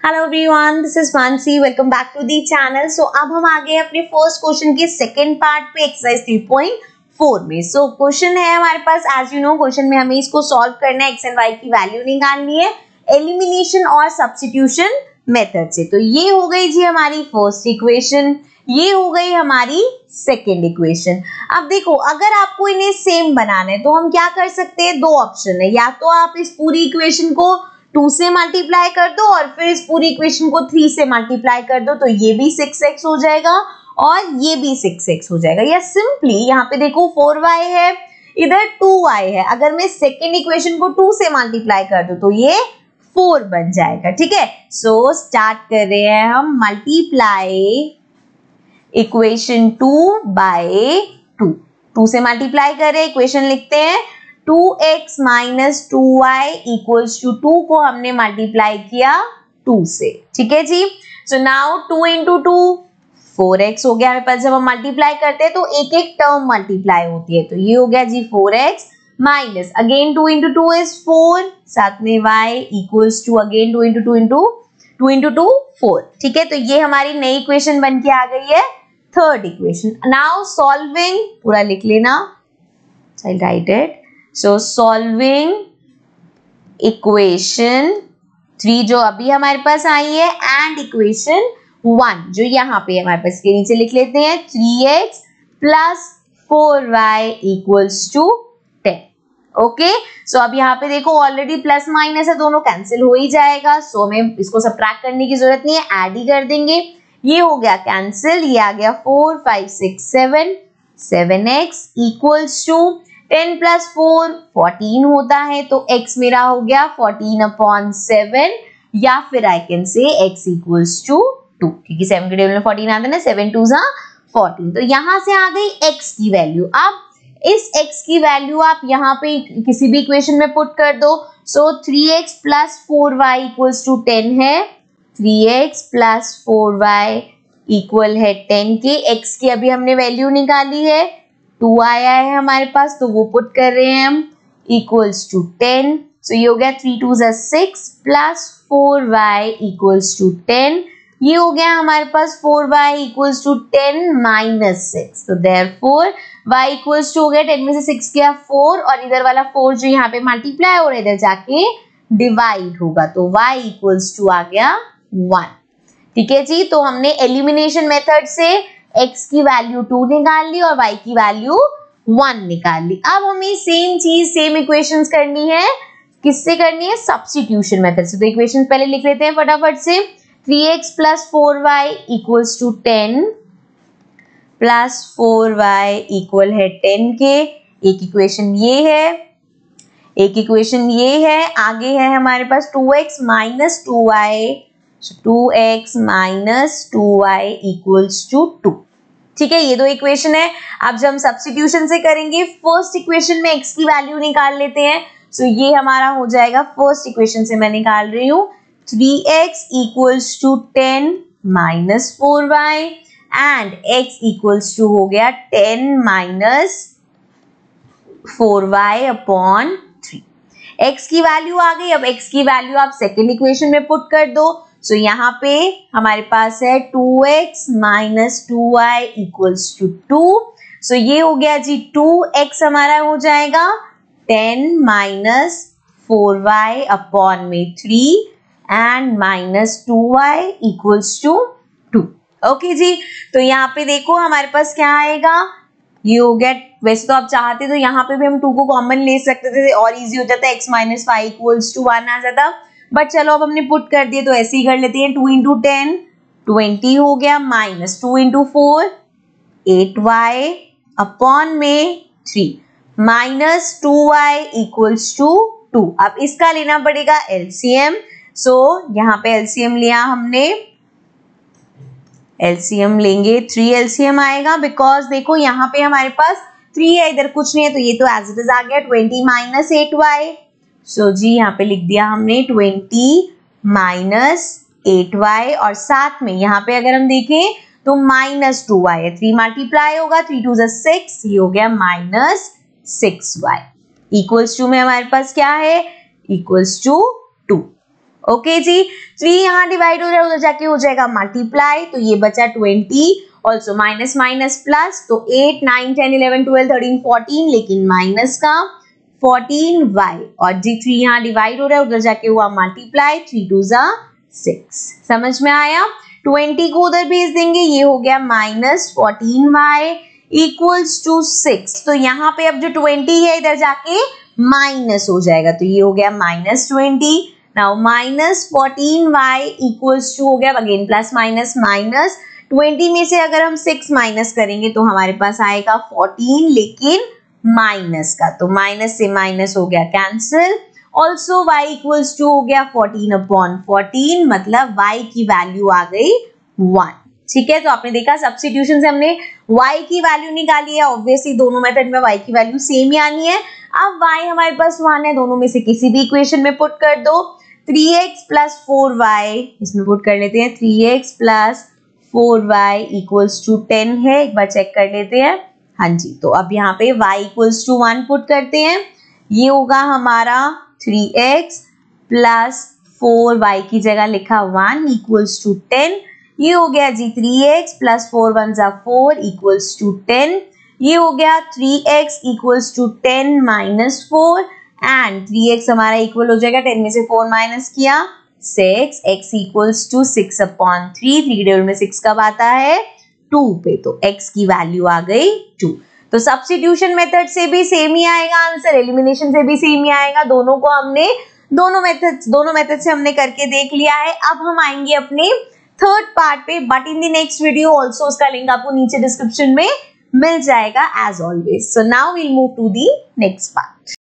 Hello everyone, this is Mansi. Welcome back to the channel. So अब हम आ गए अपने फर्स्ट क्वेश्चन के सेकंड पार्ट पे एक्सरसाइज 3.4 में। सो क्वेश्चन है हमारे पास, एज यू नो क्वेश्चन में हमें इसको सॉल्व करना है, एक्स एंड वाई की वैल्यू निकालनी है एलिमिनेशन और सब्स्टिट्यूशन मेथड से। तो ये हो गई जी हमारी फर्स्ट इक्वेशन, ये हो गई हमारी सेकेंड इक्वेशन। अब देखो, अगर आपको इन्हें सेम बनाना है तो हम क्या कर सकते हैं, दो ऑप्शन है, या तो आप इस पूरी इक्वेशन को 2 से मल्टीप्लाई कर दो और फिर इस पूरी इक्वेशन को 3 से मल्टीप्लाई कर दो, तो ये भी 6x हो जाएगा और ये भी 6x हो जाएगा। या सिंपली यहाँ पे देखो 4y है, इधर 2y है, अगर मैं सेकेंड इक्वेशन को 2 से मल्टीप्लाई कर दूं तो ये 4 बन जाएगा। ठीक है, सो स्टार्ट कर रहे हैं हम। मल्टीप्लाई इक्वेशन 2 बाय 2 से मल्टीप्लाई कर रहे हैं, इक्वेशन लिखते हैं 2x minus 2y equals to 2 को हमने मल्टीप्लाई किया 2 से। ठीक है जी, सो नाउ 2 इंटू 2 4x हो गया हमारे पास। जब हम मल्टीप्लाई करते हैं तो एक एक टर्म मल्टीप्लाई होती है, तो ये हो गया जी 4x minus again 2 into 2 is 4, साथ में y equals to again 2 into 2 4। ठीक है, तो ये हमारी नई इक्वेशन बन के आ गई है, थर्ड इक्वेशन। नाउ सॉल्विंग, पूरा लिख लेना, I write it. So solving equation 3 जो अभी हमारे पास आई है एंड इक्वेशन 1 जो यहाँ पे हमारे पास, के नीचे लिख लेते हैं 3x plus 4y equals to 10। Okay, so अब यहाँ पे देखो ऑलरेडी प्लस माइनस है, दोनों कैंसिल हो ही जाएगा। सो हमें इसको सब्ट्रैक्ट करने की जरूरत नहीं है, ऐड ही कर देंगे। ये हो गया कैंसिल, ये आ गया 4 5 6 7 7x इक्वल्स टू 10 प्लस 4 14 होता है, तो x मेरा हो गया 14/7, या फिर I can say x equals to 2, क्योंकि 7 के टेबल में 14 आता है ना, 7 2 14। तो यहां से आ गई x की वैल्यू। अब इस x की वैल्यू आप यहाँ पे किसी भी इक्वेशन में पुट कर दो। सो 3x plus 4y equals to 10 है, 3x प्लस 4y इक्वल है 10 के। x की अभी हमने वैल्यू निकाली है, 2 आया है हमारे पास, तो वो पुट कर रहे हैं हम, इक्वल्स टू 10। सो ये हो गया 3 2 6 प्लस 4y इक्वल्स टू 10। ये हो गया हमारे पास 4y इक्वल्स टू 10 माइनस 6। तो देयरफॉर y इक्वल्स टू हो गया 10 में से 6 गया 4, और इधर वाला 4 जो यहाँ पे मल्टीप्लाई हो रहा है इधर जाके डिवाइड होगा, तो y इक्वल्स टू आ गया 1। ठीक है जी, तो हमने एलिमिनेशन मेथड से x की वैल्यू 2 निकाल ली और y की वैल्यू 1 निकाल ली। अब हमें सेम चीज, सेम इक्वेशंस करनी है, किससे करनी है, सब्स्टिट्यूशन मेथड से। तो इक्वेशन पहले लिख लेते हैं फटाफट से। 3x plus 4y equals to 10 plus 4y equal है 10 के। एक इक्वेशन ये है, एक इक्वेशन ये है, आगे है हमारे पास 2x minus 2y, 2x minus 2y equals to 2। ठीक है, ये दो इक्वेशन है। अब जब हम सब्स्टिट्यूशन से करेंगे, फर्स्ट इक्वेशन में x की वैल्यू निकाल लेते हैं। सो ये हमारा हो जाएगा, फर्स्ट इक्वेशन से मैं निकाल रही हूँ 3x equals to 10 minus 4y and x equals to हो गया 10 माइनस 4y अपॉन 3। x की वैल्यू आ गई। अब x की वैल्यू आप सेकेंड इक्वेशन में पुट कर दो। सो यहाँ पे हमारे पास है 2x minus 2y equals to 2। सो ये हो गया जी 2x हमारा हो जाएगा 10 माइनस 4y अपॉन में 3 and minus 2y equals to 2। Okay जी, तो यहाँ पे देखो हमारे पास क्या आएगा, ये हो गया। वैसे तो आप चाहते तो यहाँ पे भी हम 2 को कॉमन ले सकते थे और इजी हो जाता, x माइनस 5 इक्वल्स टू 1 आ जाता, बट चलो अब हमने पुट कर दिए तो ऐसे ही कर लेते हैं। 2 इंटू 10 20 हो गया, माइनस 2 इंटू 4 8y अपॉन में 3 माइनस 2y इक्वल्स टू 2। अब इसका लेना पड़ेगा एलसीएम। सो यहाँ पे एलसीएम लिया हमने, एलसीएम लेंगे 3 एलसीएम आएगा, बिकॉज देखो यहाँ पे हमारे पास 3 है, इधर कुछ नहीं है, तो ये तो एज इट इज आ गया 20 माइनस 8y। सो जी यहाँ पे लिख दिया हमने 20 माइनस 8y, और साथ में यहाँ पे अगर हम देखें तो माइनस 2y है, 3 मल्टीप्लाई होगा, 3 2 6, ये हो गया माइनस 6y इक्वल्स टू में हमारे पास क्या है, इक्वल्स टू 2। ओके जी, 3 यहाँ डिवाइड हो रहा है, उधर जाके हो जाएगा मल्टीप्लाई, तो ये बचा 20, ऑल्सो माइनस माइनस प्लस, तो 8 9 10 11 12 13 14, लेकिन माइनस का 14y, और जी 3 यहाँ डिवाइड हो रहा है, उधर जाके हुआ मल्टीप्लाई, 3 2 जा 6। समझ में आया? 20 को उधर भेज देंगे, ये हो गया माइनस 14y इक्वल्स टू 6। तो यहाँ पे अब जो 20 है इधर जाके माइनस हो जाएगा, तो ये हो गया minus 20। Now minus 14y equals to हो गया अगेन प्लस माइनस माइनस 20 में से अगर हम 6 माइनस करेंगे तो हमारे पास आएगा 14, लेकिन माइनस का, तो माइनस से माइनस हो गया cancel. Also y equals to हो गया 14 अपॉन 14, मतलब y की वैल्यू आ गई 1। ठीक है, तो आपने देखा सब्स्टिट्यूशन से हमने y की वैल्यू निकाली है। ऑब्वियसली दोनों मेथड में y की वैल्यू सेम ही आनी है। अब y हमारे पास 1 है, दोनों में से किसी भी इक्वेशन में पुट कर दो। 3x प्लस 4y इसमें पुट कर लेते हैं, 3x plus 4y equals to 10 है, एक बार चेक कर लेते हैं। हाँ जी, तो अब यहाँ पे y इक्वल्स टू 1 पुट करते हैं, ये होगा हमारा 3x प्लस 4y की जगह लिखा 1 इक्वल्स टू 10, ये हो गया जी 3x प्लस 4 1 जा 4 इक्वल्स टू 10, ये हो गया 3x equals to 10 minus 4, and 3x हमारा इक्वल हो जाएगा 10 में से 4 माइनस किया 6, x equals to 6 upon 3, 3 table में 6 कब आता है 2 पे, तो x की वैल्यू आ गई 2। तो सब्स्टिट्यूशन मेथड से भी सेम ही आएगा आंसर, एलिमिनेशन से भी सेम ही आएगा। दोनों को हमने दोनों मेथड से हमने करके देख लिया है। अब हम आएंगे अपने थर्ड पार्ट पे, but in the next video also, उसका लिंक आपको नीचे डिस्क्रिप्शन में मिल जाएगा as always. So now we'll move to the next part.